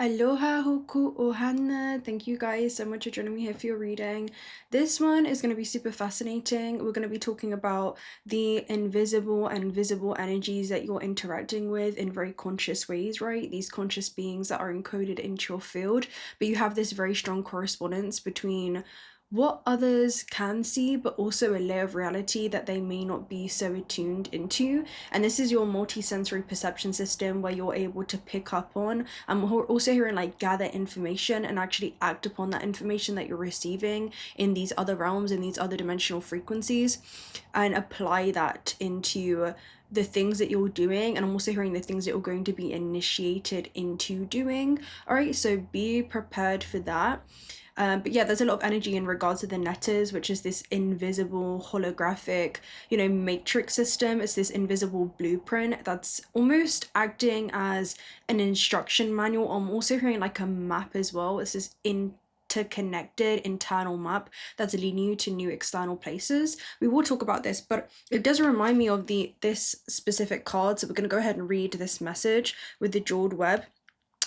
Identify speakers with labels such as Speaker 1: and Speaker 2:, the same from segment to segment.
Speaker 1: Aloha hoku ohana. Thank you guys so much for joining me here for your reading. This one is going to be super fascinating. We're going to be talking about the invisible and visible energies that you're interacting with in very conscious ways, right? These conscious beings that are encoded into your field, but you have this very strong correspondence between what others can see, but also a layer of reality that they may not be so attuned into. And this is your multi-sensory perception system where you're able to pick up on and we're also hearing like gather information and actually act upon that information that you're receiving in these other realms, in these other dimensional frequencies, and apply that into the things that you're doing. And I'm also hearing the things that you're going to be initiated into doing. All right, so be prepared for that. But yeah, there's a lot of energy in regards to the netters, which is this invisible holographic, matrix system. It's this invisible blueprint that's almost acting as an instruction manual. I'm also hearing like a map as well. It's this interconnected internal map that's leading you to new external places. We will talk about this, but it does remind me of this specific card. So we're going to go ahead and read this message with the jeweled web.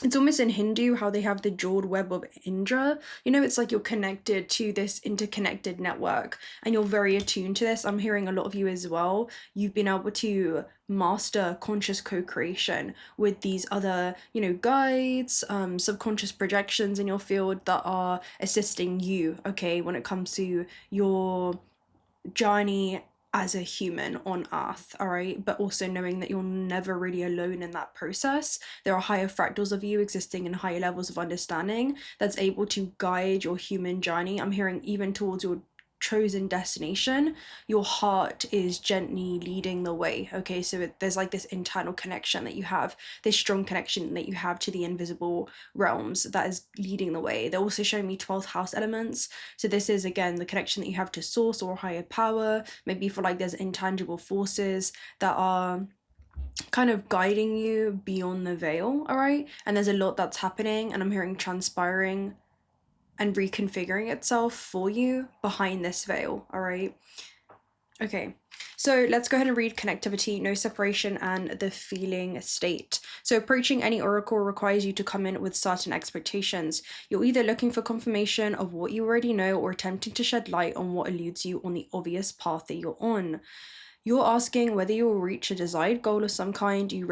Speaker 1: It's almost in Hindu how they have the jeweled web of Indra. It's like you're connected to this interconnected network and you're very attuned to this. I'm hearing a lot of you as well. You've been able to master conscious co-creation with these other, guides, subconscious projections in your field that are assisting you, okay, when it comes to your journey as a human on earth, all right? But also knowing that you're never really alone in that process. There are higher fractals of you existing in higher levels of understanding that's able to guide your human journey. I'm hearing even towards your chosen destination, your heart is gently leading the way, okay? So there's like this internal connection that you have, this strong connection that you have to the invisible realms that is leading the way. They're also showing me 12th house elements. So this is, again, the connection that you have to source or higher power. Maybe for like there's intangible forces that are kind of guiding you beyond the veil, all right? And there's a lot that's happening, and I'm hearing transpiring and reconfiguring itself for you behind this veil, all right? Okay, so let's go ahead and read connectivity, no separation, and the feeling state. So approaching any oracle requires you to come in with certain expectations. You're either looking for confirmation of what you already know or attempting to shed light on what eludes you on the obvious path that you're on. You're asking whether you will reach a desired goal of some kind. You're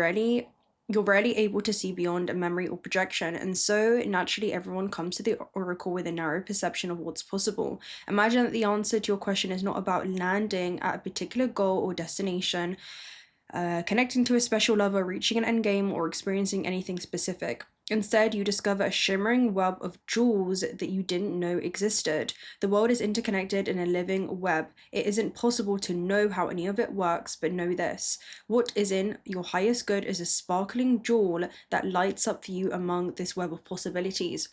Speaker 1: rarely able to see beyond a memory or projection, and so naturally everyone comes to the oracle with a narrow perception of what's possible. Imagine that the answer to your question is not about landing at a particular goal or destination, connecting to a special lover, reaching an endgame, or experiencing anything specific. Instead, you discover a shimmering web of jewels that you didn't know existed. The world is interconnected in a living web. It isn't possible to know how any of it works, but know this. What is in your highest good is a sparkling jewel that lights up for you among this web of possibilities.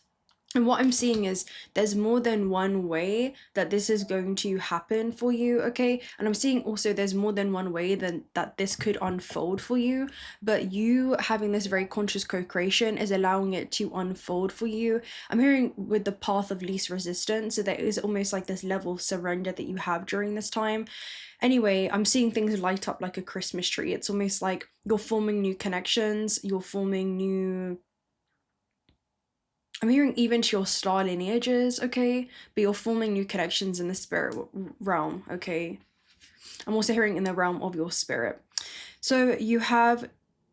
Speaker 1: And what I'm seeing is there's more than one way that this is going to happen for you, okay? And I'm seeing also there's more than one way that this could unfold for you, but you having this very conscious co-creation is allowing it to unfold for you. I'm hearing with the path of least resistance, so there is almost like this level of surrender that you have during this time. Anyway, I'm seeing things light up like a Christmas tree. It's almost like you're forming new connections, you're forming new... I'm hearing even to your star lineages, okay? But you're forming new connections in the spirit realm, okay? I'm also hearing in the realm of your spirit. So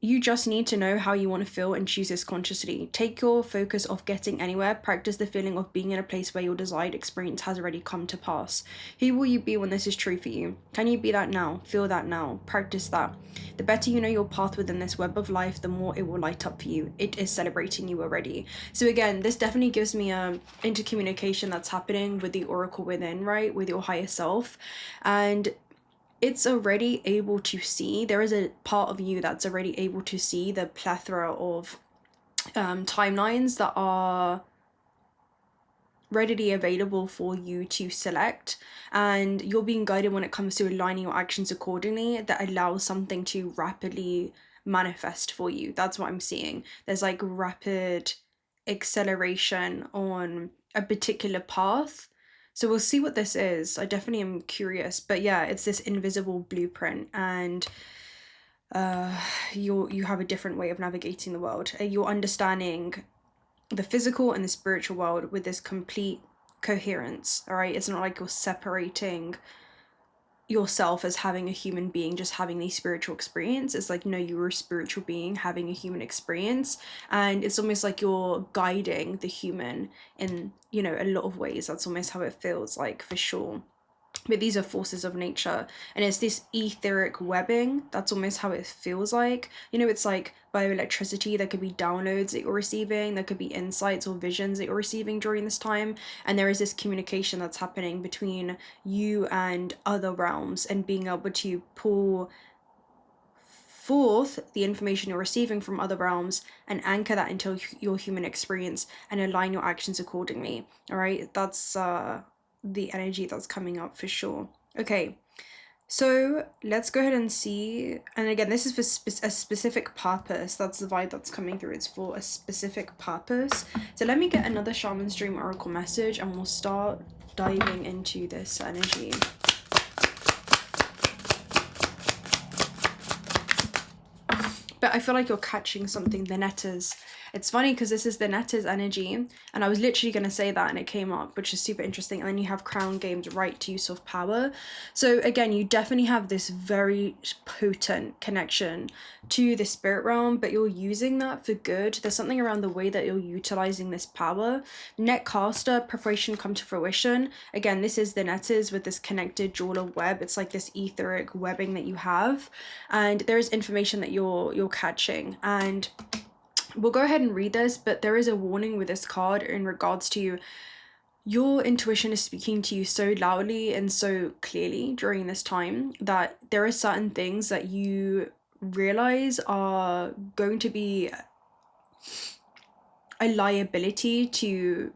Speaker 1: you just need to know how you want to feel and choose this consciously. Take your focus off getting anywhere. Practice the feeling of being in a place where your desired experience has already come to pass. Who will you be when this is true for you? Can you be that now? Feel that now. Practice that. The better you know your path within this web of life, the more it will light up for you. It is celebrating you already. So again, this definitely gives me a intercommunication that's happening with the oracle within, right? With your higher self. And it's already able to see, there is a part of you that's already able to see the plethora of timelines that are readily available for you to select, and you're being guided when it comes to aligning your actions accordingly that allows something to rapidly manifest for you. That's what I'm seeing. There's like rapid acceleration on a particular path. So we'll see what this is. I definitely am curious, but yeah, it's this invisible blueprint, and you have a different way of navigating the world. You're understanding the physical and the spiritual world with this complete coherence. All right, it's not like you're separating yourself as having a human being just having a spiritual experience. It's like, no, you're a spiritual being having a human experience, and it's almost like you're guiding the human in, you know, a lot of ways. That's almost how it feels like, for sure. But these are forces of nature, and it's this etheric webbing. That's almost how it feels like. You know, it's like bioelectricity. There could be downloads that you're receiving, there could be insights or visions that you're receiving during this time, and there is this communication that's happening between you and other realms, and being able to pull forth the information you're receiving from other realms and anchor that into your human experience and align your actions accordingly. All right, that's the energy that's coming up, for sure. Okay, so let's go ahead and see. And again, this is for a specific purpose. That's the vibe that's coming through. It's for a specific purpose. So let me get another Shaman's Dream Oracle message, and we'll start diving into this energy. But I feel like you're catching something, the netters. It's funny because this is the netters energy, and I was literally going to say that and it came up, which is super interesting. And then you have Crown Games, right to use of power. So again, you definitely have this very potent connection to the spirit realm, but you're using that for good. There's something around the way that you're utilizing this power. Netcaster, preparation come to fruition. Again, this is the netters with this connected jeweler web. It's like this etheric webbing that you have, and there is information that you're catching, and we'll go ahead and read this, but there is a warning with this card in regards to your intuition is speaking to you so loudly and so clearly during this time that there are certain things that you realize are going to be a liability to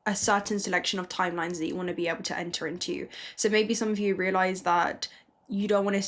Speaker 1: a certain selection of timelines that you want to be able to enter into. So maybe some of you realize that you don't want to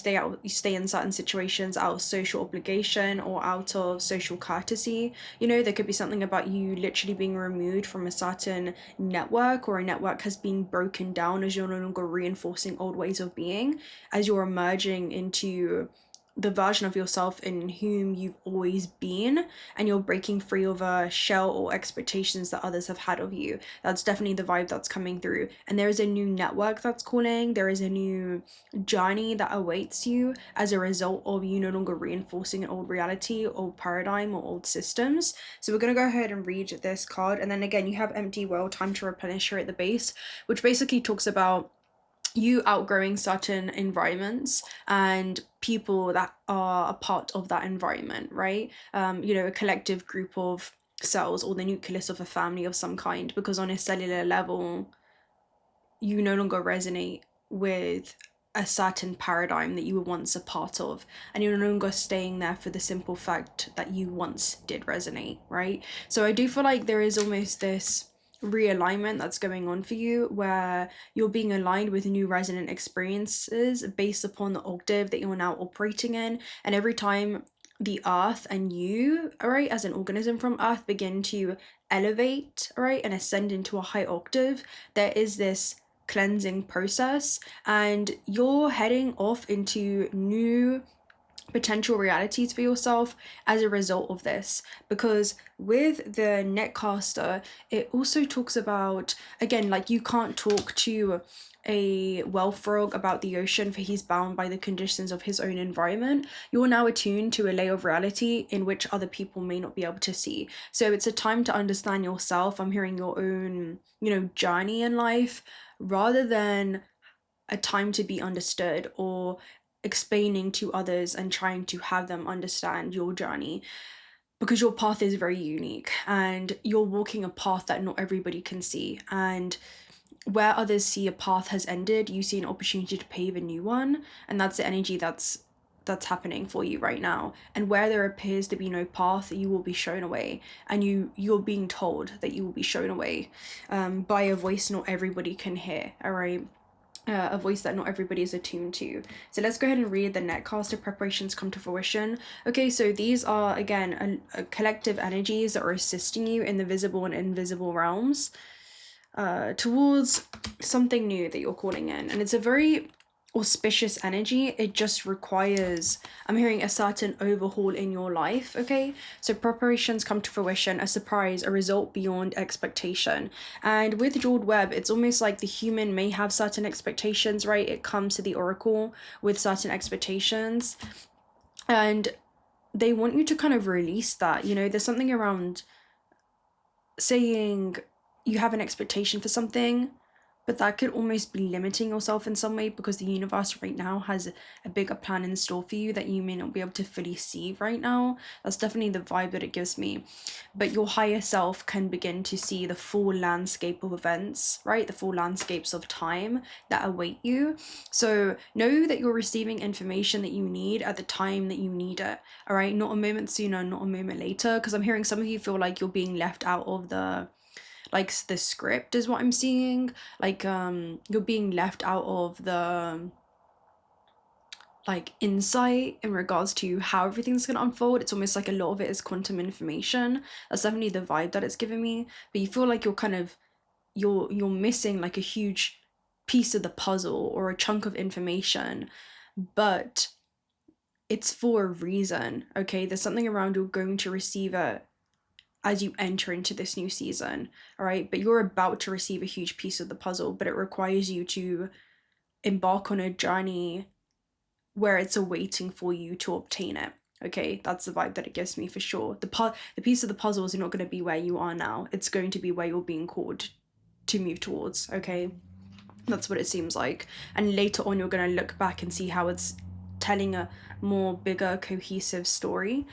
Speaker 1: stay in certain situations out of social obligation or out of social courtesy. You know, there could be something about you literally being removed from a certain network, or a network has been broken down as you're no longer reinforcing old ways of being, as you're emerging into the version of yourself in whom you've always been, and you're breaking free of a shell or expectations that others have had of you. That's definitely the vibe that's coming through. And there is a new network that's calling. There is a new journey that awaits you as a result of you no longer reinforcing an old reality, old paradigm, or old systems. So we're going to go ahead and read this card. And then again, you have Empty Well, Time to Replenish here at the base, which basically talks about you outgrowing certain environments and people that are a part of that environment, right? You know, a collective group of cells, or the nucleus of a family of some kind, because on a cellular level, you no longer resonate with a certain paradigm that you were once a part of, and you're no longer staying there for the simple fact that you once did resonate, right? So I do feel like there is almost this realignment that's going on for you, where you're being aligned with new resonant experiences based upon the octave that you're now operating in. And every time the earth and you, all right, as an organism from earth, begin to elevate, all right, and ascend into a high octave, there is this cleansing process, and you're heading off into new potential realities for yourself as a result of this. Because with the netcaster, it also talks about, again, like, you can't talk to a well frog about the ocean, for he's bound by the conditions of his own environment. You're now attuned to a layer of reality in which other people may not be able to see. So it's a time to understand yourself. I'm hearing your own, you know, journey in life, rather than a time to be understood or explaining to others and trying to have them understand your journey, because your path is very unique and you're walking a path that not everybody can see. And where others see a path has ended, you see an opportunity to pave a new one, and that's the energy that's happening for you right now. And where there appears to be no path, you will be shown away, and you're being told that you will be shown away by a voice not everybody can hear, all right? A voice that not everybody is attuned to. So let's go ahead and read the netcaster preparations come to fruition. Okay, so these are, again, a collective energies that are assisting you in the visible and invisible realms towards something new that you're calling in. And it's a very auspicious energy. It just requires, I'm hearing, a certain overhaul in your life, okay? So preparations come to fruition, a surprise, a result beyond expectation. And with jeweled web, it's almost like the human may have certain expectations, right? It comes to the oracle with certain expectations, and they want you to kind of release that. You know, there's something around saying you have an expectation for something, but that could almost be limiting yourself in some way, because the universe right now has a bigger plan in store for you that you may not be able to fully see right now. That's definitely the vibe that it gives me. But your higher self can begin to see the full landscape of events, right? The full landscapes of time that await you. So know that you're receiving information that you need at the time that you need it, all right? Not a moment sooner, not a moment later, because I'm hearing some of you feel like you're being left out of the script, is what I'm seeing. Like you're being left out of the insight in regards to how everything's going to unfold. It's almost like a lot of it is quantum information. That's definitely the vibe that it's giving me. But you feel like you're kind of you're missing like a huge piece of the puzzle or a chunk of information, but it's for a reason, okay? There's something around you're going to receive it as you enter into this new season, all right? But you're about to receive a huge piece of the puzzle, but it requires you to embark on a journey where it's awaiting for you to obtain it, okay? That's the vibe that it gives me for sure. The piece of the puzzle is not going to be where you are now. It's going to be where you're being called to move towards, okay? That's what it seems like. And later on, you're going to look back and see how it's telling a more bigger, cohesive story.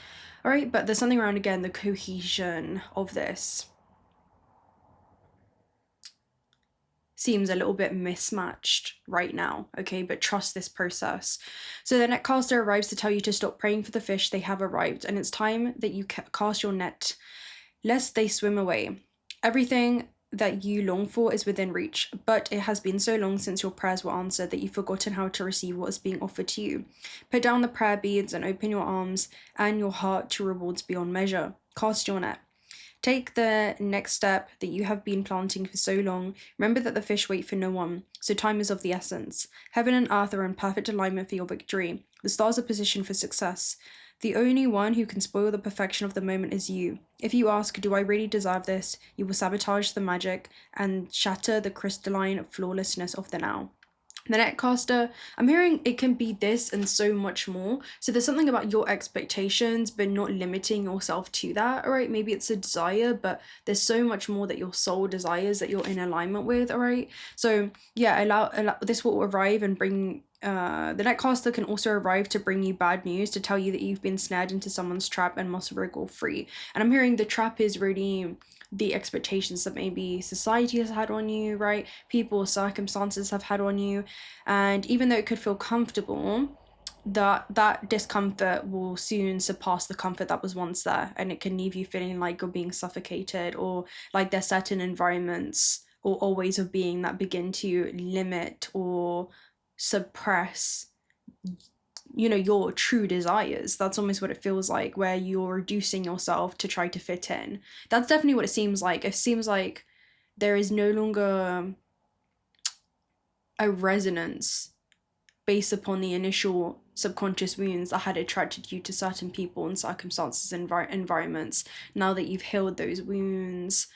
Speaker 1: All right, but there's something around, again, the cohesion of this seems a little bit mismatched right now, okay? But trust this process. So the netcaster arrives to tell you to stop praying for the fish. They have arrived, and it's time that you cast your net, lest they swim away. Everything that you long for is within reach, but it has been so long since your prayers were answered that you've forgotten how to receive what is being offered to you. Put down the prayer beads and open your arms and your heart to rewards beyond measure. Cast your net. Take the next step that you have been planting for so long. Remember that the fish wait for no one, so time is of the essence. Heaven and earth are in perfect alignment for your victory. The stars are positioned for success. The only one who can spoil the perfection of the moment is you. If you ask, do I really deserve this? You will sabotage the magic and shatter the crystalline flawlessness of the now. The netcaster, I'm hearing it can be this and so much more. So there's something about your expectations, but not limiting yourself to that, all right? Maybe it's a desire, but there's so much more that your soul desires that you're in alignment with, all right? So yeah, allow this will arrive and bring the netcaster can also arrive to bring you bad news, to tell you that you've been snared into someone's trap and must wriggle free. And I'm hearing the trap is really the expectations that maybe society has had on you, right? People, circumstances have had on you. And even though it could feel comfortable, that discomfort will soon surpass the comfort that was once there, and it can leave you feeling like you're being suffocated, or like there's certain environments or ways of being that begin to limit or suppress your true desires. That's almost what it feels like, where you're reducing yourself to try to fit in. That's definitely what it seems like. It seems like there is no longer a resonance based upon the initial subconscious wounds that had attracted you to certain people and circumstances and environments. Now that you've healed those wounds,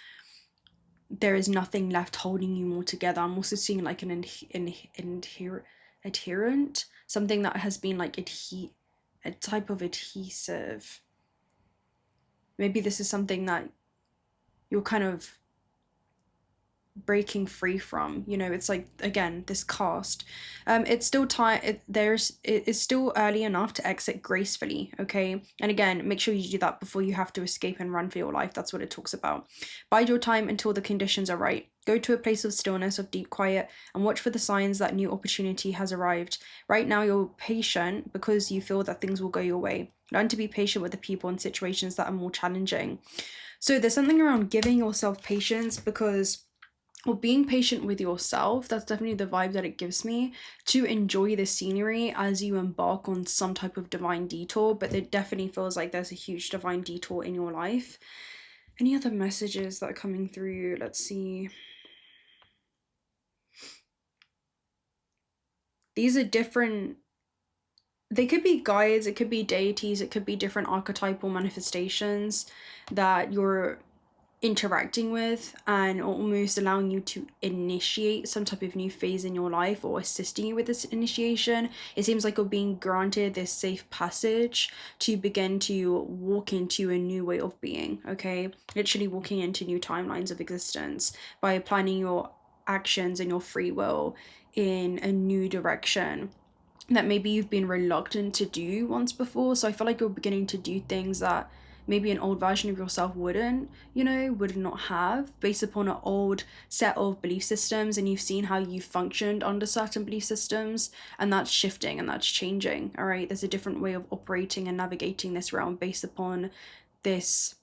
Speaker 1: there is nothing left holding you more together. I'm also seeing like an adherent, something that has been like a type of adhesive. Maybe this is something that you're kind of breaking free from. It's like, again, this cast, it's still it's still early enough to exit gracefully, okay? And again, make sure you do that before you have to escape and run for your life. That's what it talks about. Bide your time until the conditions are right. Go to a place of stillness, of deep quiet, and watch for the signs that new opportunity has arrived. Right now, you're patient because you feel that things will go your way. Learn to be patient with the people and situations that are more challenging. So there's something around giving yourself patience, because, or being patient with yourself. That's definitely the vibe that it gives me, to enjoy the scenery as you embark on some type of divine detour. But it definitely feels like there's a huge divine detour in your life. Any other messages that are coming through? Let's see. these are different, they could be guides, it could be deities, it could be different archetypal manifestations that you're interacting with and almost allowing you to initiate some type of new phase in your life or assisting you with this initiation. It seems like you're being granted this safe passage to begin to walk into a new way of being, okay? Literally walking into new timelines of existence by planning your actions and your free will in a new direction that maybe you've been reluctant to do once before. So I feel like you're beginning to do things that maybe an old version of yourself wouldn't, would not have, based upon an old set of belief systems, and you've seen how you functioned under certain belief systems, and that's shifting and that's changing. All right, there's a different way of operating and navigating this realm based upon this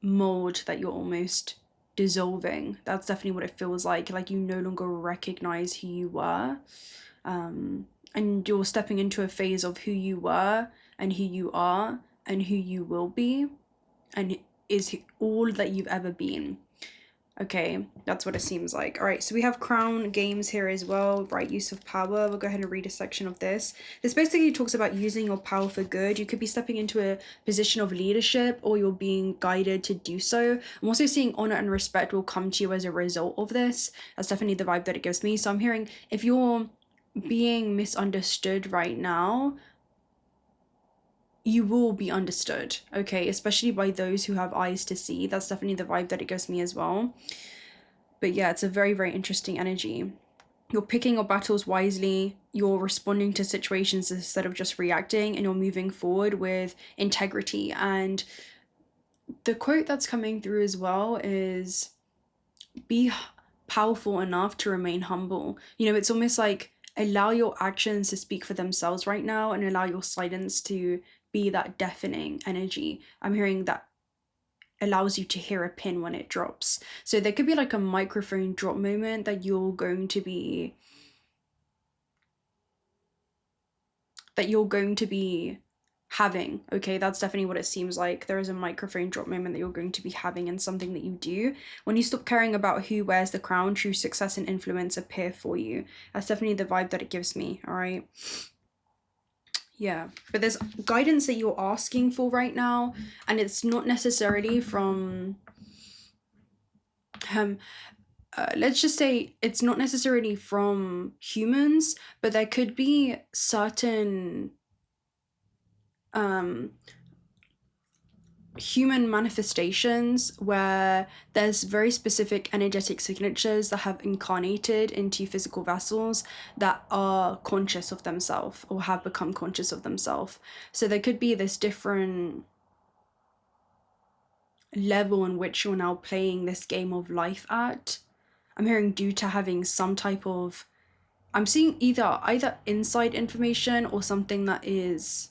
Speaker 1: mold that you're almost dissolving. That's definitely what it feels like you no longer recognize who you were, and you're stepping into a phase of who you were and who you are and who you will be, and is all that you've ever been. Okay, that's what it seems like. All right, so we have crown games here as well, right? Use of power. We'll go ahead and read a section of this. This basically talks about using your power for good. You could be stepping into a position of leadership, or you're being guided to do so. I'm also seeing honor and respect will come to you as a result of this. That's definitely the vibe that it gives me. So I'm hearing, if you're being misunderstood right now, you will be understood, okay? Especially by those who have eyes to see. That's definitely the vibe that it gives me as well. But yeah, it's a very, very interesting energy. You're picking your battles wisely, you're responding to situations instead of just reacting, and you're moving forward with integrity. And the quote that's coming through as well is, be powerful enough to remain humble. It's almost like, allow your actions to speak for themselves right now, and allow your silence to be that deafening energy. I'm hearing that allows you to hear a pin when it drops. So there could be like a microphone drop moment that you're going to be having, okay? That's definitely what it seems like. There is a microphone drop moment that you're going to be having in something that you do. When you stop caring about who wears the crown, true success and influence appear for you. That's definitely the vibe that it gives me, all right? Yeah, but there's guidance that you're asking for right now, and it's not necessarily from let's just say it's not necessarily from humans, but there could be certain human manifestations where there's very specific energetic signatures that have incarnated into physical vessels that are conscious of themselves or have become conscious of themselves. So there could be this different level in which you're now playing this game of life at. I'm hearing due to having some type of, I'm seeing either inside information or something that is,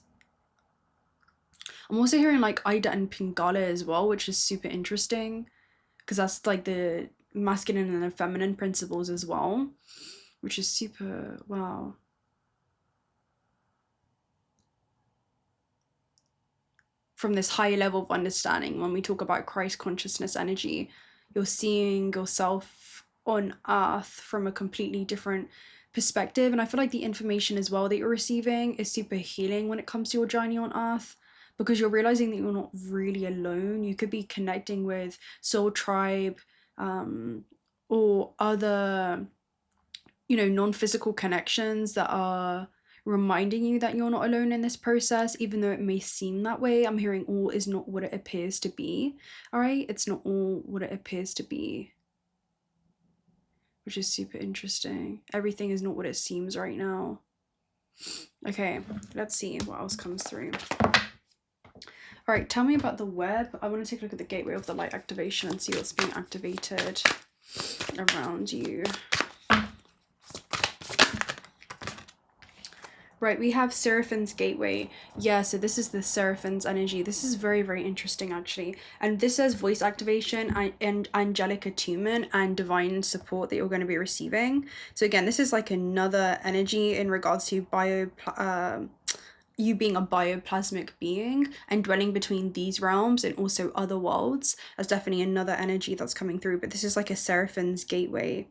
Speaker 1: I'm also hearing like Ida and Pingala as well, which is super interesting, because that's like the masculine and the feminine principles as well, which is super, wow. From this higher level of understanding, when we talk about Christ consciousness energy, you're seeing yourself on earth from a completely different perspective. And I feel like the information as well that you're receiving is super healing when it comes to your journey on earth, because you're realizing that you're not really alone. You could be connecting with soul tribe, or other, non-physical connections that are reminding you that you're not alone in this process, even though it may seem that way. I'm hearing all is not what it appears to be, all right? It's not all what it appears to be, which is super interesting. Everything is not what it seems right now. Okay, let's see what else comes through. All right, tell me about the web. I want to take a look at the gateway of the light activation and see what's being activated around you. Right, we have Seraphim's gateway. Yeah, so this is the Seraphim's energy. This is very, very interesting, actually. And this says voice activation and angelic attunement and divine support that you're going to be receiving. So again, this is like another energy in regards to you being a bioplasmic being and dwelling between these realms and also other worlds. That's definitely another energy that's coming through, but this is like a Seraphim's gateway.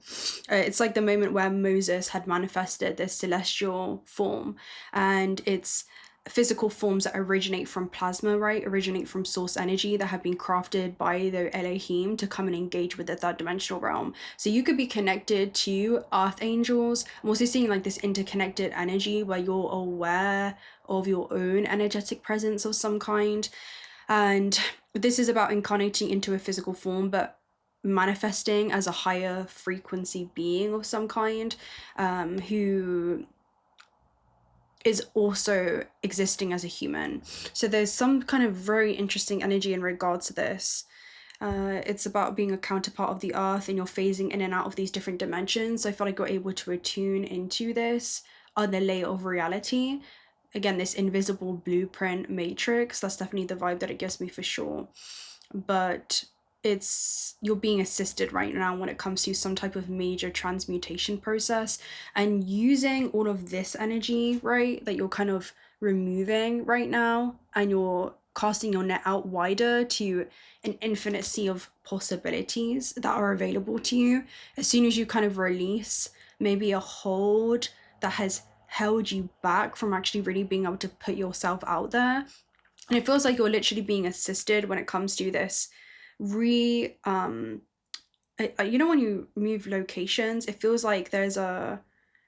Speaker 1: It's like the moment where Moses had manifested this celestial form, and it's physical forms that originate from plasma, right? Originate from source energy that have been crafted by the Elohim to come and engage with the third dimensional realm. So you could be connected to archangels. I'm also seeing like this interconnected energy where you're aware of your own energetic presence of some kind. And this is about incarnating into a physical form, but manifesting as a higher frequency being of some kind, who is also existing as a human. So there's some kind of very interesting energy in regards to this. It's about being a counterpart of the earth, and you're phasing in and out of these different dimensions. So I feel like you're able to attune into this other layer of reality. Again, this invisible blueprint matrix, that's definitely the vibe that it gives me for sure. But you're being assisted right now when it comes to some type of major transmutation process, and using all of this energy, right, that you're kind of removing right now, and you're casting your net out wider to an infinite sea of possibilities that are available to you. As soon as you kind of release maybe a hold that has held you back from actually really being able to put yourself out there, and it feels like you're literally being assisted when it comes to this you know, when you move locations, it feels like there's a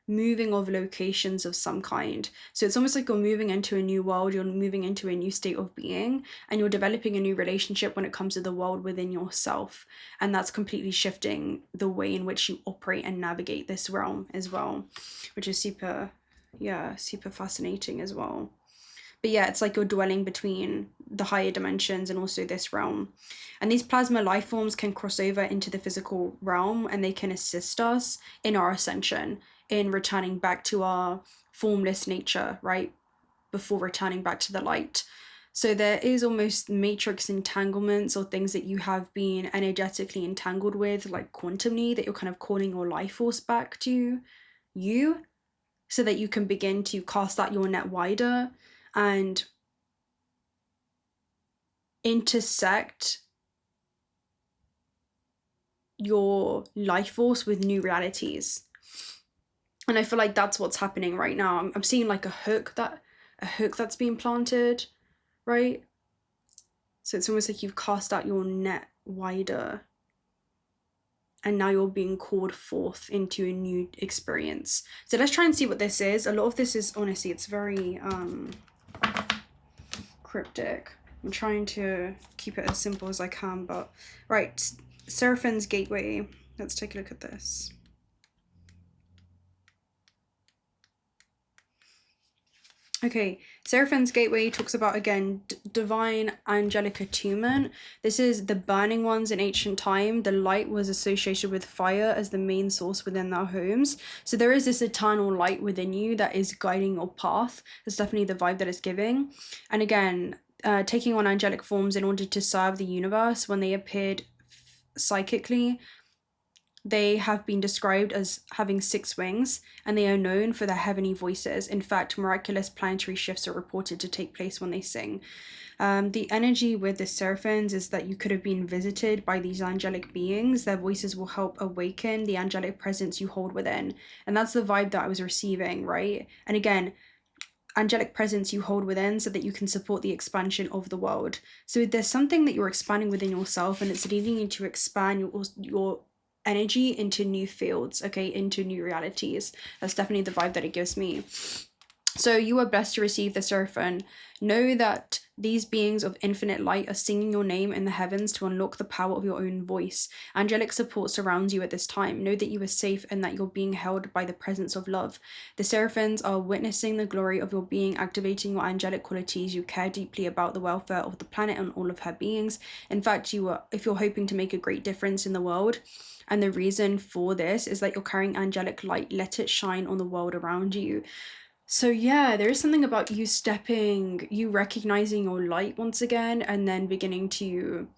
Speaker 1: moving of locations of some kind. So it's almost like you're moving into a new world, you're moving into a new state of being, and you're developing a new relationship when it comes to the world within yourself. And that's completely shifting the way in which you operate and navigate this realm as well, which is super fascinating as well. But yeah, it's like you're dwelling between the higher dimensions and also this realm. And these plasma life forms can cross over into the physical realm, and they can assist us in our ascension, in returning back to our formless nature, right? Before returning back to the light. So there is almost matrix entanglements or things that you have been energetically entangled with, like quantumly, that you're kind of calling your life force back to you, so that you can begin to cast out your net wider and intersect your life force with new realities. And I feel like that's what's happening right now. I'm seeing like a hook that's being planted, right? So it's almost like you've cast out your net wider, and now you're being called forth into a new experience. So let's try and see what this is. A lot of this is, honestly, it's very cryptic. I'm trying to keep it as simple as I can, but right, Seraphim's gateway. Let's take a look at this. Okay, Seraphim's gateway talks about, again, divine angelic attunement. This is the burning ones in ancient time. The light was associated with fire as the main source within their homes. So there is this eternal light within you that is guiding your path. That's definitely the vibe that it's giving. And again, taking on angelic forms in order to serve the universe, when they appeared psychically, they have been described as having 6 wings, and they are known for their heavenly voices. In fact, miraculous planetary shifts are reported to take place when they sing. The energy with the seraphims is that you could have been visited by these angelic beings. Their voices will help awaken the angelic presence you hold within. And that's the vibe that I was receiving, right? And again, angelic presence you hold within so that you can support the expansion of the world. So there's something that you're expanding within yourself, and it's leading you to expand your energy into new fields, okay, into new realities. That's definitely the vibe that it gives me. So you are blessed to receive the Seraphim. Know that these beings of infinite light are singing your name in the heavens to unlock the power of your own voice. Angelic support surrounds you at this time. Know that you are safe and that you're being held by the presence of love. The Seraphims are witnessing the glory of your being, activating your angelic qualities. You care deeply about the welfare of the planet and all of her beings. In fact, if you're hoping to make a great difference in the world, and the reason for this is that you're carrying angelic light, let it shine on the world around you. So yeah, there is something about you recognizing your light once again, and then beginning to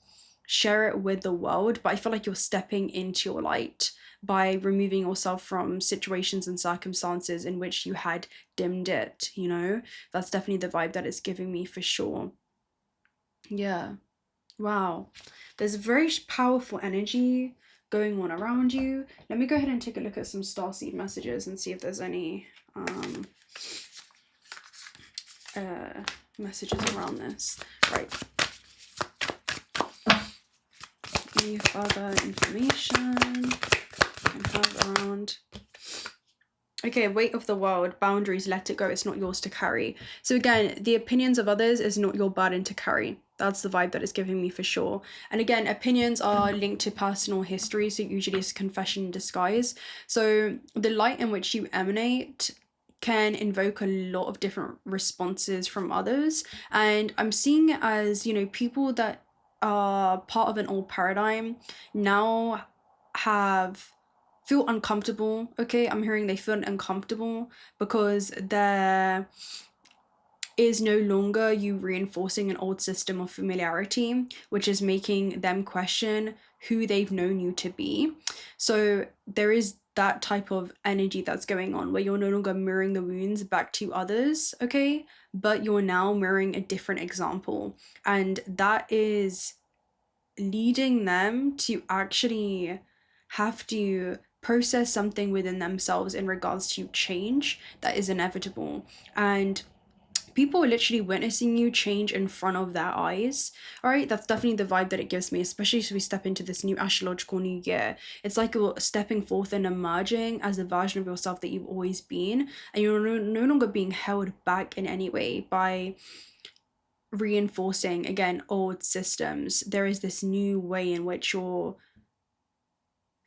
Speaker 1: share it with the world. But I feel like you're stepping into your light by removing yourself from situations and circumstances in which you had dimmed it, you know? That's definitely the vibe that it's giving me for sure. Yeah. Wow. There's a very powerful energy going on around you. Let me go ahead and take a look at some starseed messages and see if there's any messages around this. Right. Any further information I can have around? Okay, weight of the world, boundaries, let it go. It's not yours to carry. So again, the opinions of others is not your burden to carry. That's the vibe that it's giving me for sure. And again, opinions are linked to personal history, so usually it's a confession in disguise. So the light in which you emanate can invoke a lot of different responses from others. And I'm seeing it as, you know, people that are part of an old paradigm now feel uncomfortable. Okay, I'm hearing they feel uncomfortable because there is no longer you reinforcing an old system of familiarity, which is making them question who they've known you to be. So there is that type of energy that's going on where you're no longer mirroring the wounds back to others, okay, but you're now mirroring a different example, and that is leading them to actually have to process something within themselves in regards to change that is inevitable. And people are literally witnessing you change in front of their eyes. All right, that's definitely the vibe that it gives me, especially as we step into this new astrological new year. It's like you're stepping forth and emerging as the version of yourself that you've always been, and you're no longer being held back in any way by reinforcing, again, old systems. There is this new way in which you're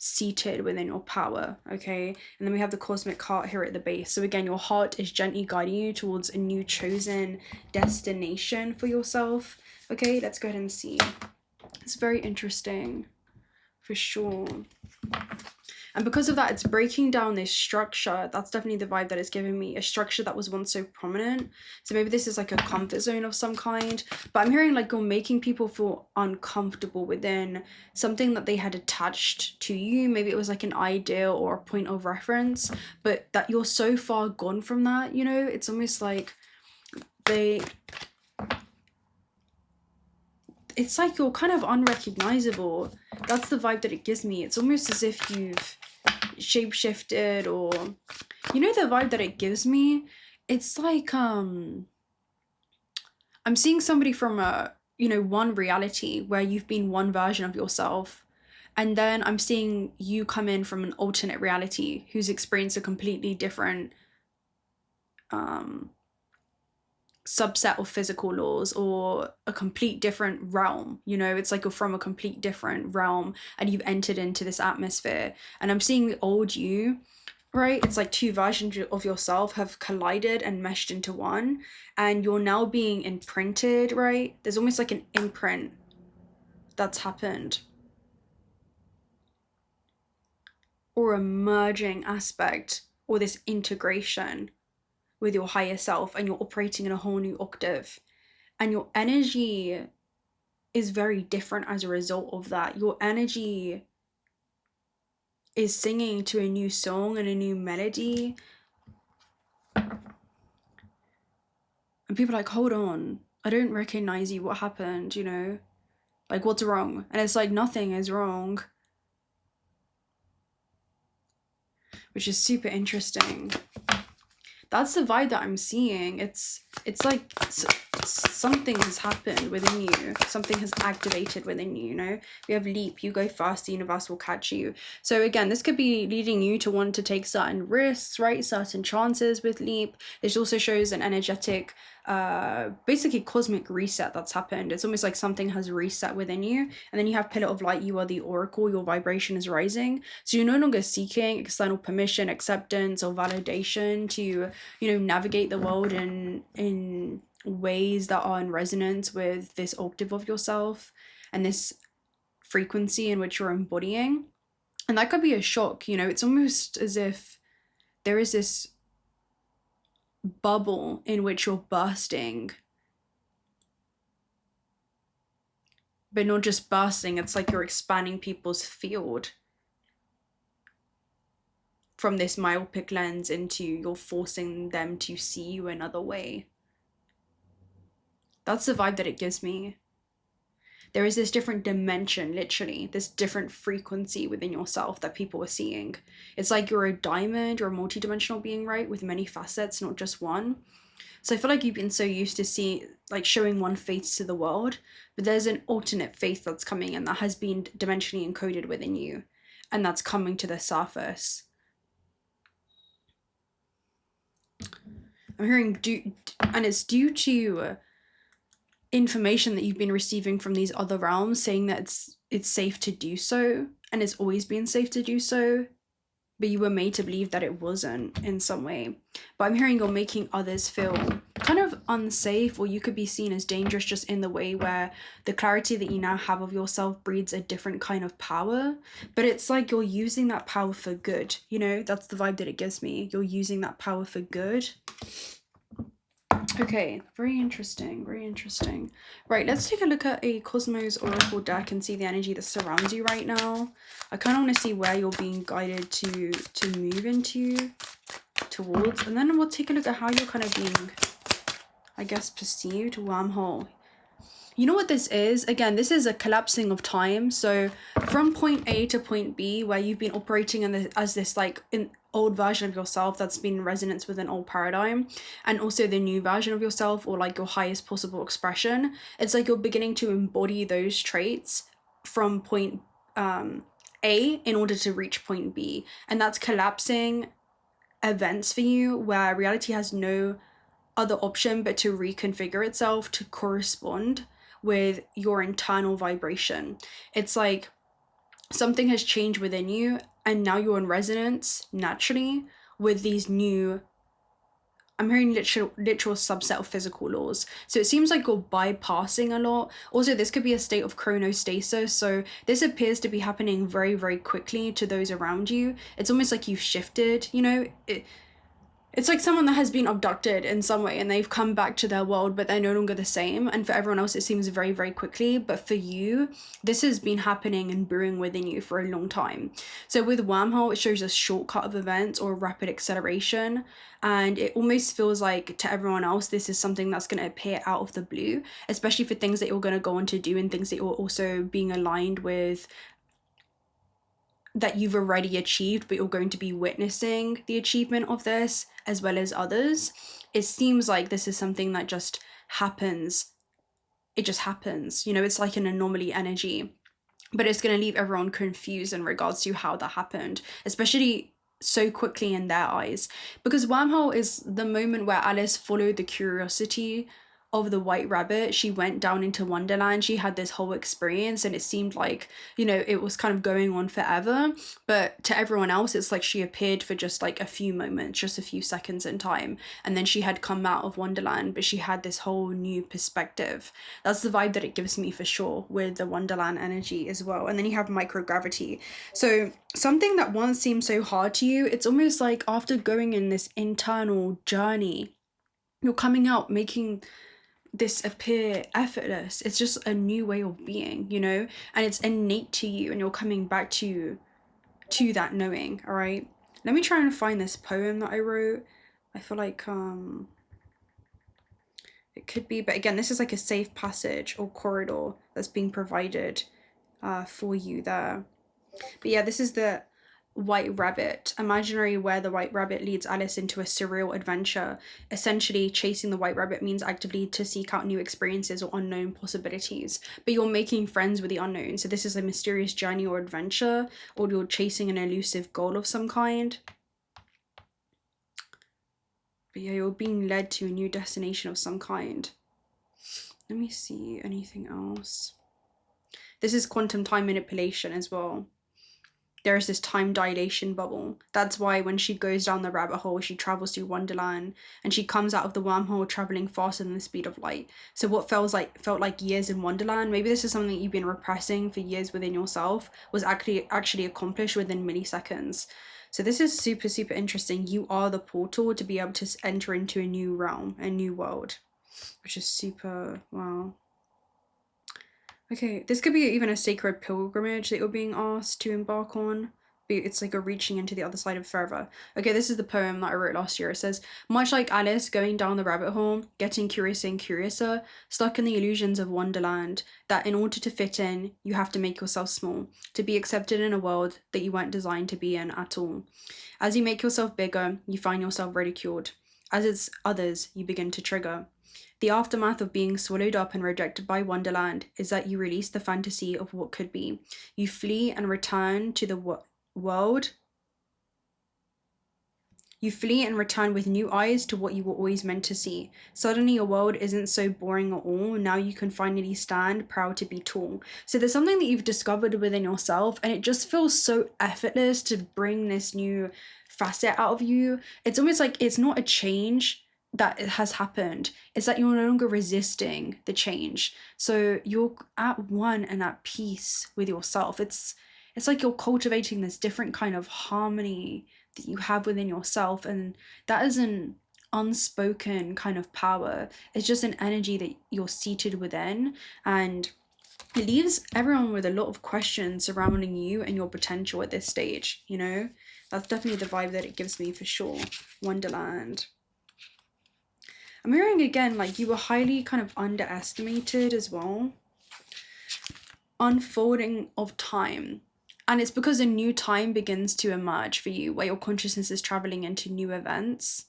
Speaker 1: seated within your power, okay? And then we have the cosmic heart here at the base. So again, your heart is gently guiding you towards a new chosen destination for yourself. Okay, let's go ahead and see. It's very interesting for sure. And because of that, it's breaking down this structure. That's definitely the vibe that it's giving me. A structure that was once so prominent. So maybe this is like a comfort zone of some kind. But I'm hearing like you're making people feel uncomfortable within something that they had attached to you. Maybe it was like an idea or a point of reference. But that you're so far gone from that, you know? It's almost like it's like you're kind of unrecognizable. That's the vibe that it gives me. It's almost as if you've shapeshifted, or you know, the vibe that it gives me, it's like I'm seeing somebody from a, you know, one reality where you've been one version of yourself, and then I'm seeing you come in from an alternate reality who's experienced a completely different subset of physical laws, or a complete different realm. You know, it's like you're from a complete different realm and you've entered into this atmosphere. And I'm seeing the old you, right? It's like two versions of yourself have collided and meshed into one, and you're now being imprinted, right? There's almost like an imprint that's happened, or a merging aspect, or this integration with your higher self, and you're operating in a whole new octave, and your energy is very different as a result of that. Your energy is singing to a new song and a new melody, and people are like, hold on, I don't recognize you, what happened, you know, like what's wrong? And it's like nothing is wrong, which is super interesting. That's the vibe that I'm seeing. It's like something has happened within you. Something has activated within you, you know? We have leap, you go fast, the universe will catch you. So again, this could be leading you to want to take certain risks, right? Certain chances with leap. This also shows an energetic, basically cosmic reset that's happened. It's almost like something has reset within you. And then you have pillar of light, you are the oracle, your vibration is rising. So you're no longer seeking external permission, acceptance, or validation to, you know, navigate the world in ways that are in resonance with this octave of yourself and this frequency in which you're embodying. And that could be a shock, you know. It's almost as if there is this bubble in which you're bursting, but not just bursting, it's like you're expanding people's field. from this myopic lens into you're forcing them to see you another way. That's the vibe that it gives me. There is this different dimension, literally, this different frequency within yourself that people are seeing. It's like you're a diamond, you're a multi-dimensional being, right? With many facets, not just one. So I feel like you've been so used to showing one face to the world, but there's an alternate face that's coming and that has been dimensionally encoded within you, and that's coming to the surface. I'm hearing and it's due to information that you've been receiving from these other realms saying that it's safe to do so, and it's always been safe to do so, but you were made to believe that it wasn't in some way. But I'm hearing you're making others feel kind of unsafe, or you could be seen as dangerous, just in the way where the clarity that you now have of yourself breeds a different kind of power. But it's like you're using that power for good, you know? That's the vibe that it gives me. You're using that power for good. Okay, very interesting, very interesting. Right, let's take a look at a Cosmos Oracle deck and see the energy that surrounds you right now. I kind of want to see where you're being guided to move into, towards, and then we'll take a look at how you're kind of being, I guess, perceived. Wormhole. You know what this is? Again, this is a collapsing of time. So from point A to point B, where you've been operating as this like an old version of yourself that's been in resonance with an old paradigm, and also the new version of yourself, or like your highest possible expression. It's like you're beginning to embody those traits from point A in order to reach point B. And that's collapsing events for you where reality has no other option but to reconfigure itself to correspond with your internal vibration. It's like something has changed within you, and now you're in resonance naturally with these new, I'm hearing literal subset of physical laws. So it seems like you're bypassing a lot. Also, this could be a state of chronostasis. So this appears to be happening very, very quickly to those around you. It's almost like you've shifted, you know? It's like someone that has been abducted in some way and they've come back to their world, but they're no longer the same. And for everyone else, it seems very, very quickly. But for you, this has been happening and brewing within you for a long time. So with Wormhole, it shows a shortcut of events or rapid acceleration. And it almost feels like to everyone else, this is something that's going to appear out of the blue, especially for things that you're going to go on to do and things that you're also being aligned with, that you've already achieved, but you're going to be witnessing the achievement of this as well as others. It seems like this is something that just happens. It just happens, you know? It's like an anomaly energy, but it's going to leave everyone confused in regards to how that happened, especially so quickly in their eyes, because Wormhole is the moment where Alice followed the curiosity of the white rabbit. She went down into Wonderland. She had this whole experience, and it seemed like, you know, it was kind of going on forever. But to everyone else, it's like she appeared for just like a few moments, just a few seconds in time. And then she had come out of Wonderland, but she had this whole new perspective. That's the vibe that it gives me for sure with the Wonderland energy as well. And then you have microgravity. So something that once seemed so hard to you, it's almost like after going in this internal journey, you're coming out making this appear effortless. It's just a new way of being, you know, and it's innate to you, and you're coming back to that knowing. All right, let me try and find this poem that I wrote. I feel like it could be, but again, this is like a safe passage or corridor that's being provided for you there. But yeah, this is the White Rabbit, imaginary where the White Rabbit leads Alice into a surreal adventure. Essentially, chasing the White Rabbit means actively to seek out new experiences or unknown possibilities, but you're making friends with the unknown. So this is a mysterious journey or adventure, or you're chasing an elusive goal of some kind. But yeah, you're being led to a new destination of some kind. Let me see anything else. This is quantum time manipulation as well. There is this time dilation bubble. That's why when she goes down the rabbit hole, she travels through Wonderland, and she comes out of the wormhole traveling faster than the speed of light. So what felt like years in Wonderland, maybe this is something you've been repressing for years within yourself, was actually accomplished within milliseconds. So this is super, super interesting. You are the portal to be able to enter into a new realm, a new world, which is super, wow. Okay, this could be even a sacred pilgrimage that you're being asked to embark on. it's like a reaching into the other side of forever. Okay, this is the poem that I wrote last year. It says, much like Alice going down the rabbit hole, getting curiouser and curiouser, stuck in the illusions of Wonderland, that in order to fit in, you have to make yourself small, to be accepted in a world that you weren't designed to be in at all. As you make yourself bigger, you find yourself ridiculed. As it's others, you begin to trigger. The aftermath of being swallowed up and rejected by Wonderland is that you release the fantasy of what could be. You flee and return to the world. You flee and return with new eyes to what you were always meant to see. Suddenly your world isn't so boring at all. Now you can finally stand proud to be tall. So there's something that you've discovered within yourself, and it just feels so effortless to bring this new facet out of you. It's almost like it's not a change that has happened. It's that you're no longer resisting the change. So you're at one and at peace with yourself. It's like you're cultivating this different kind of harmony that you have within yourself, and that is an unspoken kind of power. It's just an energy that you're seated within, and it leaves everyone with a lot of questions surrounding you and your potential at this stage, you know? That's definitely the vibe that it gives me for sure. Wonderland. I'm hearing again, like, you were highly kind of underestimated as well. Unfolding of time. And it's because a new time begins to emerge for you, where your consciousness is traveling into new events.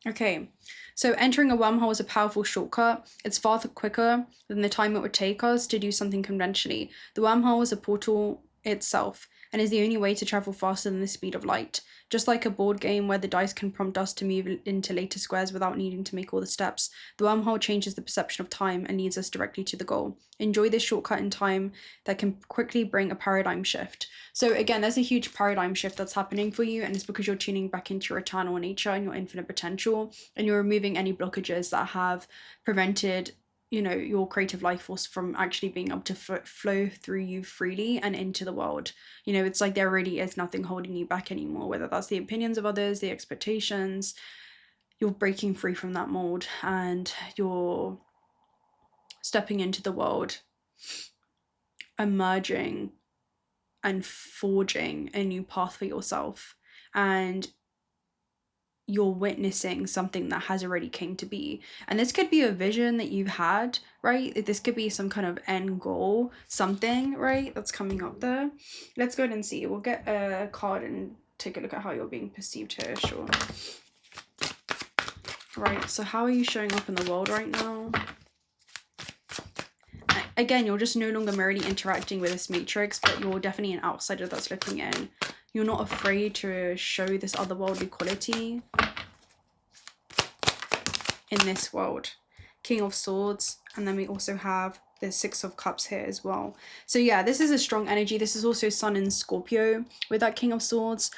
Speaker 1: Okay, so entering a wormhole is a powerful shortcut. It's far quicker than the time it would take us to do something conventionally. The wormhole is a portal itself, and is the only way to travel faster than the speed of light. Just like a board game where the dice can prompt us to move into later squares without needing to make all the steps, the wormhole changes the perception of time and leads us directly to the goal. Enjoy this shortcut in time that can quickly bring a paradigm shift. So again, there's a huge paradigm shift that's happening for you, and it's because you're tuning back into your eternal nature and your infinite potential, and you're removing any blockages that have prevented, you know, your creative life force from actually being able to flow through you freely and into the world. You know, it's like there really is nothing holding you back anymore, whether that's the opinions of others, the expectations. You're breaking free from that mold, and you're stepping into the world, emerging and forging a new path for yourself. And you're witnessing something that has already came to be. And this could be a vision that you've had, right? This could be some kind of end goal, something, right, that's coming up there. Let's go ahead and see. We'll get a card and take a look at how you're being perceived here, sure. Right, so how are you showing up in the world right now? Again, you're just no longer merely interacting with this matrix, but you're definitely an outsider that's looking in. You're not afraid to show this otherworldly quality in this world. King of Swords, and then we also have the Six of Cups here as well. So yeah, this is a strong energy. This is also Sun in Scorpio with that King of Swords.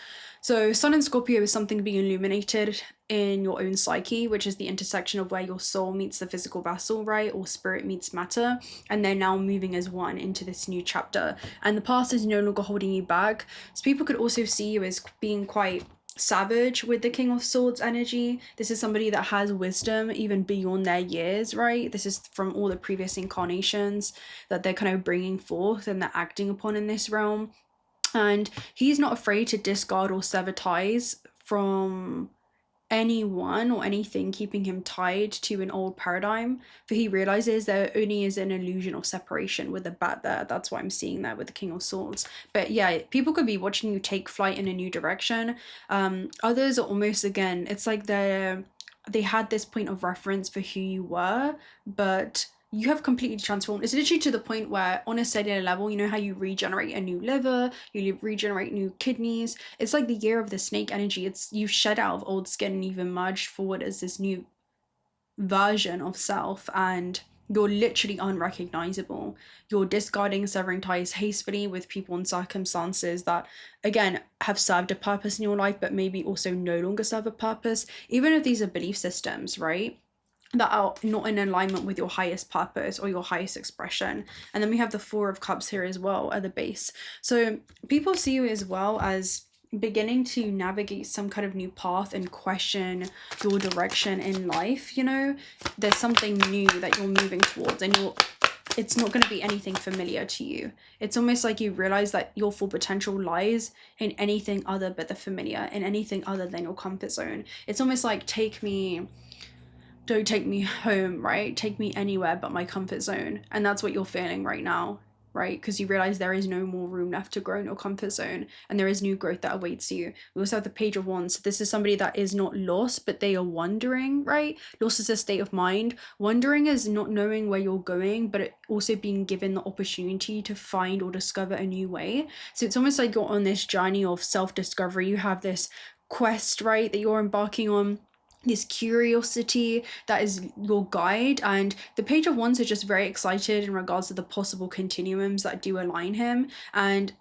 Speaker 1: So Sun in Scorpio is something being illuminated in your own psyche, which is the intersection of where your soul meets the physical vessel, right? Or spirit meets matter. And they're now moving as one into this new chapter. And the past is no longer holding you back. So people could also see you as being quite savage with the King of Swords energy. This is somebody that has wisdom even beyond their years, right? This is from all the previous incarnations that they're kind of bringing forth and they're acting upon in this realm. And he's not afraid to discard or sever ties from anyone or anything keeping him tied to an old paradigm, for he realizes there only is an illusion of separation with the bat there. That's what I'm seeing there with the King of Swords. But yeah, people could be watching you take flight in a new direction. Others are almost, again, it's like they had this point of reference for who you were, but you have completely transformed. It's literally to the point where on a cellular level, you know how you regenerate a new liver, you regenerate new kidneys. It's like the year of the snake energy. It's you've shed out of old skin and you've emerged forward as this new version of self, and you're literally unrecognizable. You're discarding, severing ties hastily with people and circumstances that, again, have served a purpose in your life, but maybe also no longer serve a purpose. Even if these are belief systems, right, that are not in alignment with your highest purpose or your highest expression. And then we have the Four of Cups here as well at the base. So people see you as well as beginning to navigate some kind of new path and question your direction in life. You know, there's something new that you're moving towards, and you're it's not going to be anything familiar to you. It's almost like you realize that your full potential lies in anything other but the familiar, in anything other than your comfort zone. It's almost like, don't take me home, right? Take me anywhere but my comfort zone. And that's what you're feeling right now, right? Because you realize there is no more room left to grow in your comfort zone, and there is new growth that awaits you. We also have the Page of Wands. So this is somebody that is not lost, but they are wondering, right? Lost is a state of mind. Wondering is not knowing where you're going, but it also being given the opportunity to find or discover a new way. So it's almost like you're on this journey of self-discovery. You have this quest, right, that you're embarking on, this curiosity that is your guide. And the Page of Wands is just very excited in regards to the possible continuums that do align him and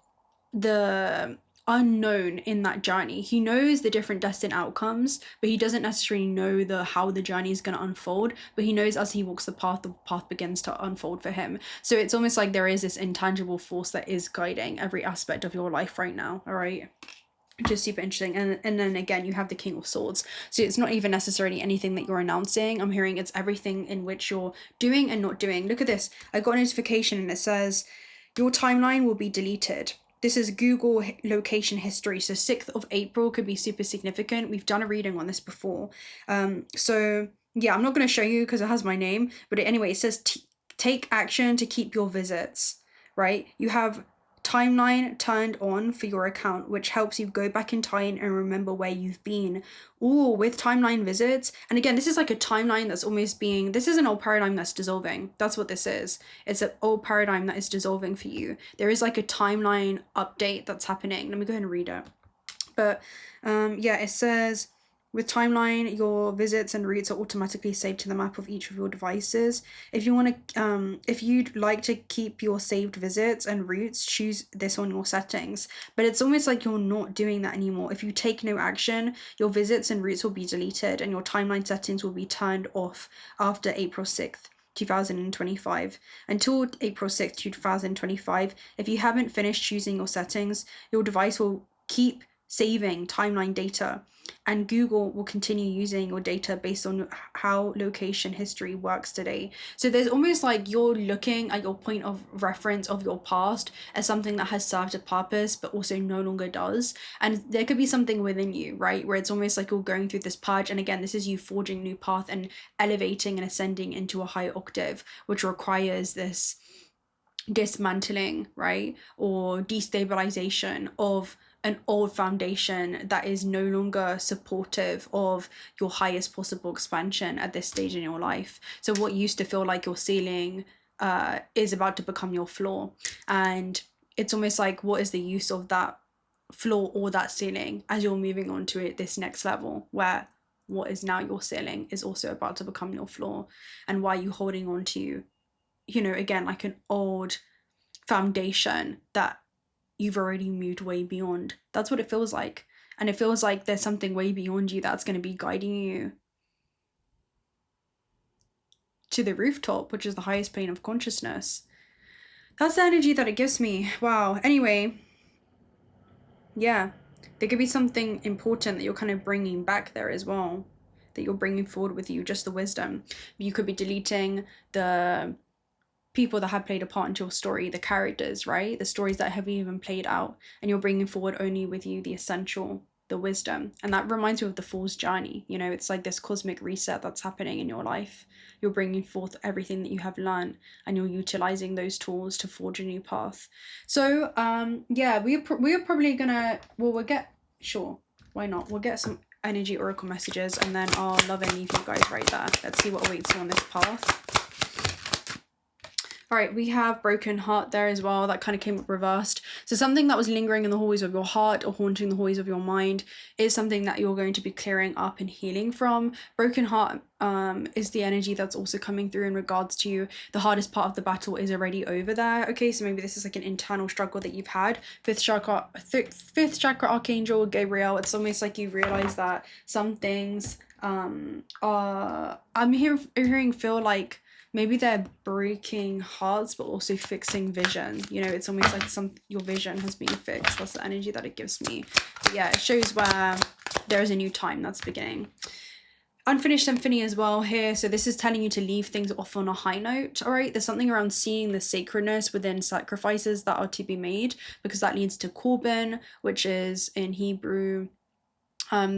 Speaker 1: the unknown in that journey. He knows the different destined outcomes, but he doesn't necessarily know how the journey is going to unfold, but he knows as he walks the path begins to unfold for him. So it's almost like there is this intangible force that is guiding every aspect of your life right now. All right, just super interesting. And then again, you have the King of Swords. So it's not even necessarily anything that you're announcing. I'm hearing it's everything in which you're doing and not doing. Look at this. I got a notification and it says your timeline will be deleted. This is Google location history. So 6th of April could be super significant. We've done a reading on this before. So yeah, I'm not going to show you because it has my name. But anyway, it says take action to keep your visits, right? You have timeline turned on for your account, which helps you go back in time and remember where you've been. Ooh, with timeline visits. And again, this is like a timeline that's almost being, this is an old paradigm that's dissolving. That's what this is. It's an old paradigm that is dissolving for you. There is like a timeline update that's happening. Let me go ahead and read it. But yeah, it says, with timeline, your visits and routes are automatically saved to the map of each of your devices. If you'd like to keep your saved visits and routes, choose this on your settings. But it's almost like you're not doing that anymore. If you take no action, your visits and routes will be deleted and your timeline settings will be turned off after April 6th. 2025. Until April 6th, 2025, if you haven't finished choosing your settings, your device will keep saving timeline data, and Google will continue using your data based on how location history works today. So there's almost like you're looking at your point of reference of your past as something that has served a purpose but also no longer does. And there could be something within you, right, where it's almost like you're going through this purge. And again, this is you forging new path and elevating and ascending into a higher octave, which requires this dismantling, right, or destabilization of an old foundation that is no longer supportive of your highest possible expansion at this stage in your life. So what used to feel like your ceiling is about to become your floor. And it's almost like, what is the use of that floor or that ceiling as you're moving on to it, this next level where what is now your ceiling is also about to become your floor? And why are you holding on to, again, like an old foundation that you've already moved way beyond? That's what it feels like. And it feels like there's something way beyond you that's going to be guiding you to the rooftop, which is the highest plane of consciousness. That's the energy that it gives me. Wow. Anyway, yeah, there could be something important that you're kind of bringing back there as well, that you're bringing forward with you, just the wisdom. You could be deleting the people that have played a part into your story, the characters, right? The stories that haven't even played out, and you're bringing forward only with you the essential, the wisdom. And that reminds me of the Fool's journey. It's like this cosmic reset that's happening in your life. You're bringing forth everything that you have learned, and you're utilizing those tools to forge a new path. So yeah, we're probably gonna, we'll get, sure, why not, we'll get some energy oracle messages, and then I'll love and leave you guys right there. Let's see what awaits you on this path. All right, we have broken heart there as well. That kind of came up reversed. So something that was lingering in the hallways of your heart or haunting the hallways of your mind is something that you're going to be clearing up and healing from. Broken heart is the energy that's also coming through in regards to the hardest part of the battle is already over there. Okay, so maybe this is like an internal struggle that you've had. Fifth chakra archangel Gabriel. It's almost like you realize that some things I'm hearing feel like maybe they're breaking hearts, but also fixing vision. It's almost like your vision has been fixed. That's the energy that it gives me. But yeah, it shows where there is a new time that's beginning. unfinished symphony as well here. So this is telling you to leave things off on a high note. All right, there's something around seeing the sacredness within sacrifices that are to be made, because that leads to korban, which is in Hebrew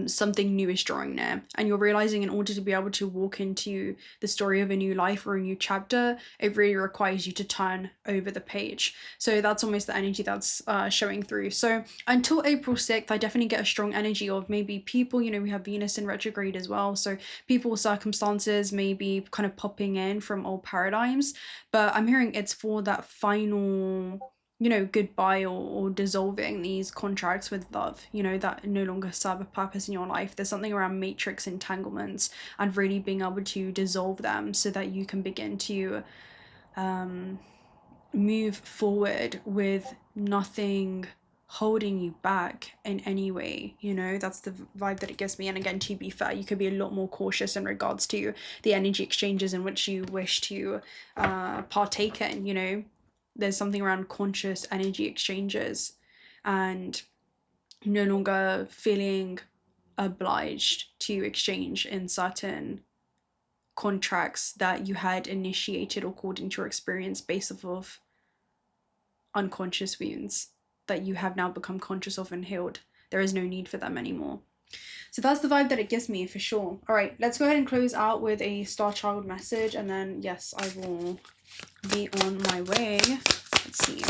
Speaker 1: something new is drawing near, and you're realizing in order to be able to walk into the story of a new life or a new chapter, it really requires you to turn over the page. So that's almost the energy that's showing through. So until April 6th, I definitely get a strong energy of maybe people, you know, we have Venus in retrograde as well, so people, circumstances may be kind of popping in from old paradigms, but I'm hearing it's for that final, you know, goodbye or dissolving these contracts with love, you know, that no longer serve a purpose in your life. There's something around matrix entanglements and really being able to dissolve them so that you can begin to move forward with nothing holding you back in any way. You know, that's the vibe that it gives me. And again, to be fair, you could be a lot more cautious in regards to the energy exchanges in which you wish to partake in. You know, there's something around conscious energy exchanges and no longer feeling obliged to exchange in certain contracts that you had initiated according to your experience based off of unconscious wounds that you have now become conscious of and healed. There is no need for them anymore. So that's the vibe that it gives me for sure. All right, let's go ahead and close out with a star child message, and then yes, I will be on my way. Let's see.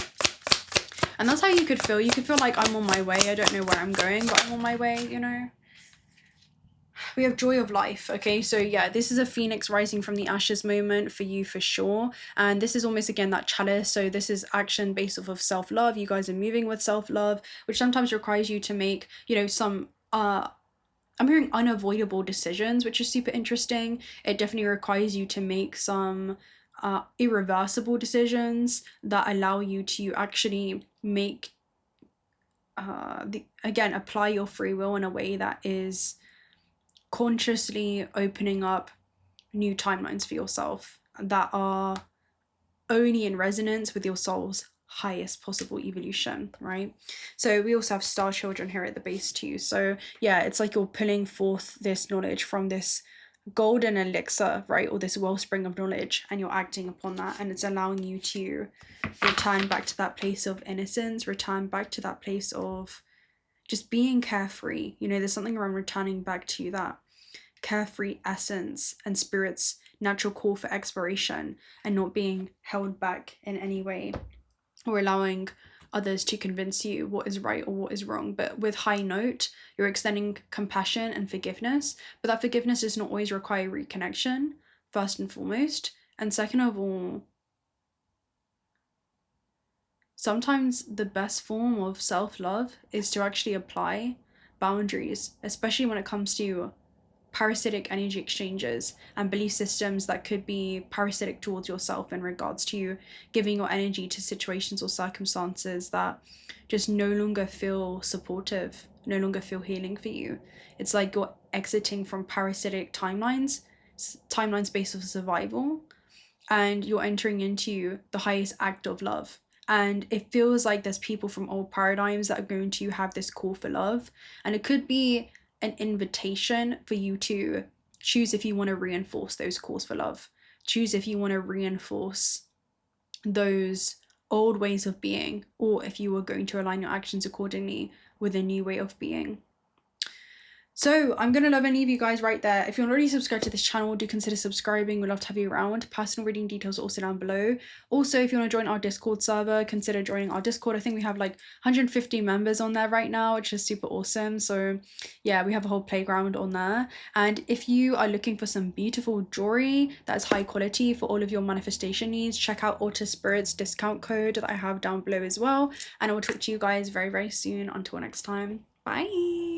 Speaker 1: And that's how you could feel. You could feel like I'm on my way. I don't know where I'm going, but I'm on my way, you know. We have joy of life. Okay, so yeah, this is a phoenix rising from the ashes moment for you for sure. And this is almost again that chalice. So this is action based off of self-love. You guys are moving with self-love, which sometimes requires you to make, you know, some I'm hearing unavoidable decisions, which is super interesting. It definitely requires you to make some irreversible decisions that allow you to actually make again apply your free will in a way that is consciously opening up new timelines for yourself that are only in resonance with your soul's highest possible evolution, right? So we also have star children here at the base too. So yeah, it's like you're pulling forth this knowledge from this golden elixir, right, or this wellspring of knowledge, and you're acting upon that, and it's allowing you to return back to that place of innocence, return back to that place of just being carefree. You know, there's something around returning back to that carefree essence and spirit's natural call for exploration, and not being held back in any way or allowing others to convince you what is right or what is wrong. But with high note, you're extending compassion and forgiveness, but that forgiveness does not always require reconnection, first and foremost. And second of all, sometimes the best form of self-love is to actually apply boundaries, especially when it comes to parasitic energy exchanges and belief systems that could be parasitic towards yourself in regards to giving your energy to situations or circumstances that just no longer feel supportive, no longer feel healing for you. It's like you're exiting from parasitic timelines based on survival, and you're entering into the highest act of love. And it feels like there's people from old paradigms that are going to have this call for love, and it could be an invitation for you to choose if you want to reinforce those calls for love. Choose if you want to reinforce those old ways of being, or if you are going to align your actions accordingly with a new way of being. So I'm going to love any of you guys right there. If you're not already subscribed to this channel, do consider subscribing. We'd love to have you around. Personal reading details are also down below. Also, if you want to join our Discord server, consider joining our Discord. I think we have like 150 members on there right now, which is super awesome. So yeah, we have a whole playground on there. And if you are looking for some beautiful jewelry that is high quality for all of your manifestation needs, check out Altar Spirit's discount code that I have down below as well. And I will talk to you guys very, very soon. Until next time, bye.